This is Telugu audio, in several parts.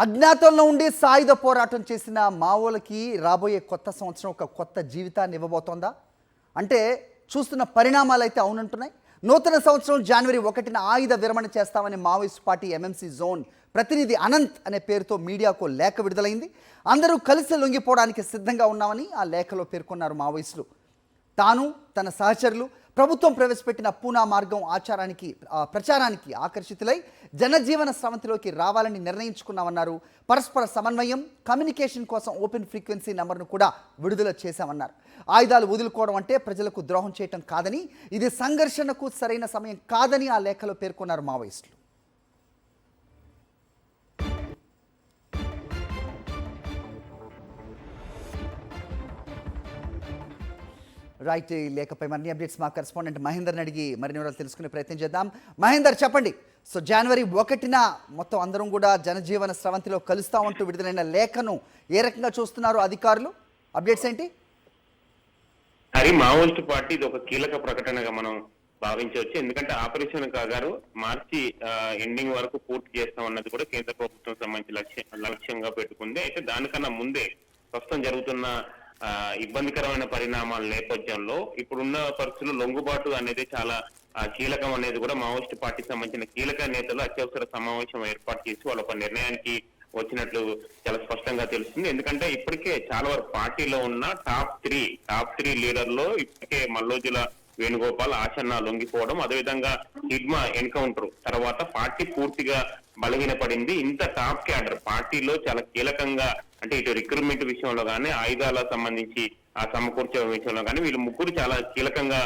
అజ్ఞాతంలో ఉండి సాయుధ పోరాటం చేసిన మావోలకి రాబోయే కొత్త సంవత్సరం ఒక కొత్త జీవితాన్ని ఇవ్వబోతోందా అంటే చూస్తున్న పరిణామాలు అయితే అవునంటున్నాయి. నూతన సంవత్సరం జనవరి 1న ఆయుధ విరమణ చేస్తామని మావోయిస్ట్ పార్టీ ఎంఎంసీ జోన్ ప్రతినిధి అనంత్ అనే పేరుతో మీడియాకు లేఖ విడుదలైంది. అందరూ కలిసి లొంగిపోవడానికి సిద్ధంగా ఉన్నామని ఆ లేఖలో పేర్కొన్నారు మావోయిస్టులు. తాను తన సహచరులు ప్రభుత్వం ప్రవేశపెట్టిన పూనా మార్గం ప్రచారానికి ఆకర్షితులై జనజీవన స్రవంతిలోకి రావాలని నిర్ణయించుకున్నామన్నారు. పరస్పర సమన్వయం కమ్యూనికేషన్ కోసం ఓపెన్ ఫ్రీక్వెన్సీ నంబర్ను కూడా విడుదల చేశామన్నారు. ఆయుధాలు వదులుకోవడం అంటే ప్రజలకు ద్రోహం చేయటం కాదని, ఇది సంఘర్షణకు సరైన సమయం కాదని ఆ లేఖలో పేర్కొన్నారు మావోయిస్టులు. రైట్, ఈ లేఖపై మరిన్ని అప్డేట్స్ మా కరెస్పాండెంట్ మహేందర్ని అడిగి మరిన్ని వివరాలు తెలుసుకునే ప్రయత్నం చేద్దాం. మహేందర్, చెప్పండి. సో జనవరి 1న మొత్తం అందరం కూడా జనజీవన స్రవంతిలో కలుస్తామంటూ విడుదలైన లేఖను ఏ రకంగా చూస్తున్నారు అధికారులు? అప్డేట్స్ ఏంటి? అది మావోయిస్ట్ పార్టీ ఇది ఒక కీలక ప్రకటనగా మనం భావించవచ్చు. ఎందుకంటే ఆపరేషన్ కాగారు మార్చి ఎండింగ్ వరకు పూర్తి చేస్తామన్నది కూడా కేంద్ర ప్రభుత్వం సంబంధించి లక్ష్యంగా పెట్టుకుంది. అయితే దానికన్నా ముందే ప్రస్తుతం జరుగుతున్న ఇబ్బందికరమైన పరిణామాల నేపథ్యంలో ఇప్పుడున్న పరిస్థితుల్లో లొంగుబాటు అనేది చాలా కీలకం అనేది కూడా మావోయిస్ట్ పార్టీకి సంబంధించిన కీలక నేతలు అత్యవసర సమావేశం ఏర్పాటు చేసి వాళ్ళ ఒక నిర్ణయానికి వచ్చినట్లు చాలా స్పష్టంగా తెలుస్తుంది. ఎందుకంటే ఇప్పటికే చాలా వరకు పార్టీలో ఉన్న టాప్ త్రీ లీడర్లో ఇప్పటికే మల్లోజుల వేణుగోపాల్, ఆచన్న లొంగిపోవడం, అదేవిధంగా హిడ్మా ఎన్కౌంటర్ తర్వాత పార్టీ పూర్తిగా బలహీనపడింది. ఇంత టాప్ క్యాడర్ పార్టీలో చాలా కీలకంగా అంటే ఇటు రిక్రూట్మెంట్ విషయంలో కానీ ఆయుధాలకు సంబంధించి సమకూర్చే విషయంలో కానీ వీళ్ళు ముగ్గురు చాలా కీలకంగా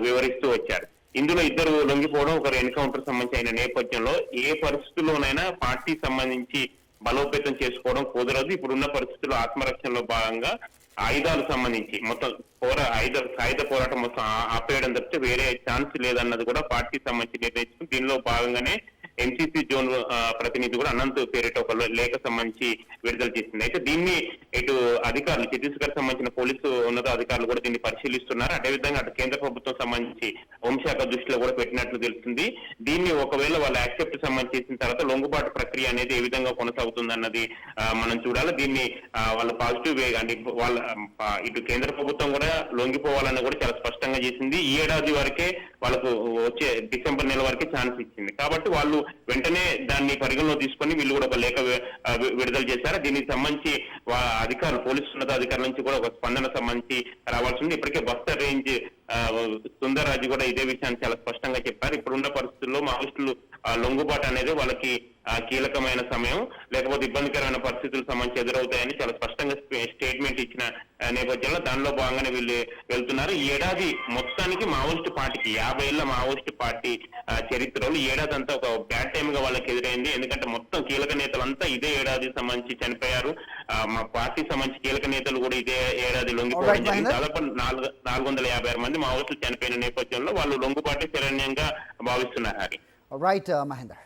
వివరిస్తూ వచ్చారు. ఇందులో ఇద్దరు లొంగిపోవడం, ఒకరు ఎన్కౌంటర్ సంబంధించిన నేపథ్యంలో ఏ పరిస్థితుల్లోనైనా పార్టీ సంబంధించి బలోపేతం చేసుకోవడం కుదరదు. ఇప్పుడున్న పరిస్థితుల్లో ఆత్మరక్షణలో భాగంగా ఆయుధాలకు సంబంధించి మొత్తం సాయుధ పోరాటం మొత్తం ఆపేయడం తప్పితే వేరే ఛాన్స్ లేదన్నది కూడా పార్టీకి సంబంధించి నిర్ణయించుకుని దీనిలో భాగంగానే ఎంసీసీ జోన్ ప్రతినిధి కూడా అనంత్ పేరిట ఒక లేఖ సంబంధించి విడుదల చేసింది. అయితే దీన్ని ఇటు అధికారులు ఛత్తీస్గఢ్ సంబంధించిన పోలీసు ఉన్నత అధికారులు కూడా దీన్ని పరిశీలిస్తున్నారు. అదేవిధంగా అటు కేంద్ర ప్రభుత్వం సంబంధించి హోంశాఖ దృష్టిలో కూడా పెట్టినట్లు తెలుస్తుంది. దీన్ని ఒకవేళ వాళ్ళు యాక్సెప్ట్ సంబంధించి చేసిన తర్వాత లొంగుబాటు ప్రక్రియ అనేది ఏ విధంగా కొనసాగుతుంది అన్నది మనం చూడాలి. దీన్ని వాళ్ళ పాజిటివ్ వే అంటే వాళ్ళ ఇటు కేంద్ర ప్రభుత్వం కూడా లొంగిపోవాలని కూడా చాలా స్పష్టంగా చేసింది. ఈ ఏడాది వరకే వాళ్ళకు వచ్చే డిసెంబర్ నెల వరకే ఛాన్స్ ఇచ్చింది. కాబట్టి వాళ్ళు వెంటనే దాన్ని పరిగణలో తీసుకొని వీళ్ళు కూడా ఒక లేఖ విడుదల చేశారు. దీనికి సంబంధించి అధికారులు పోలీసు ఉన్నత అధికారుల నుంచి కూడా ఒక స్పందన సంబంధించి రావాల్సి ఉంది. ఇప్పటికే బస్తర్ రేంజ్ సుందర్రాజు కూడా ఇదే విషయాన్ని చాలా స్పష్టంగా చెప్పారు. ఇప్పుడున్న పరిస్థితుల్లో మావోయిస్టులు లొంగుబాటు అనేది వాళ్ళకి కీలకమైన సమయం, లేకపోతే ఇబ్బందికరమైన పరిస్థితులు సంబంధించి ఎదురవుతాయని చాలా స్పష్టంగా స్టేట్మెంట్ ఇచ్చిన నేపథ్యంలో దానిలో భాగంగానే వీళ్ళు వెళ్తున్నారు. ఈ ఏడాది మొత్తానికి మావోయిస్ట్ పార్టీకి 50 ఏళ్ల మావోయిస్ట్ పార్టీ చరిత్రలో ఈ ఏడాది అంతా ఒక బ్యాడ్ టైమ్ గా వాళ్ళకి ఎదురైంది. ఎందుకంటే మొత్తం కీలక నేతలంతా ఇదే ఏడాది సంబంధించి చనిపోయారు. మా పార్టీ సంబంధించి కీలక నేతలు కూడా ఇదే ఏడాది లొంగిపోవడం జరిగింది. దాదాపు 456 మంది మావోయిస్టులు చనిపోయిన నేపథ్యంలో వాళ్ళు లొంగుబాటే శరణ్యంగా భావిస్తున్నారు. రైట్ మహేందర్.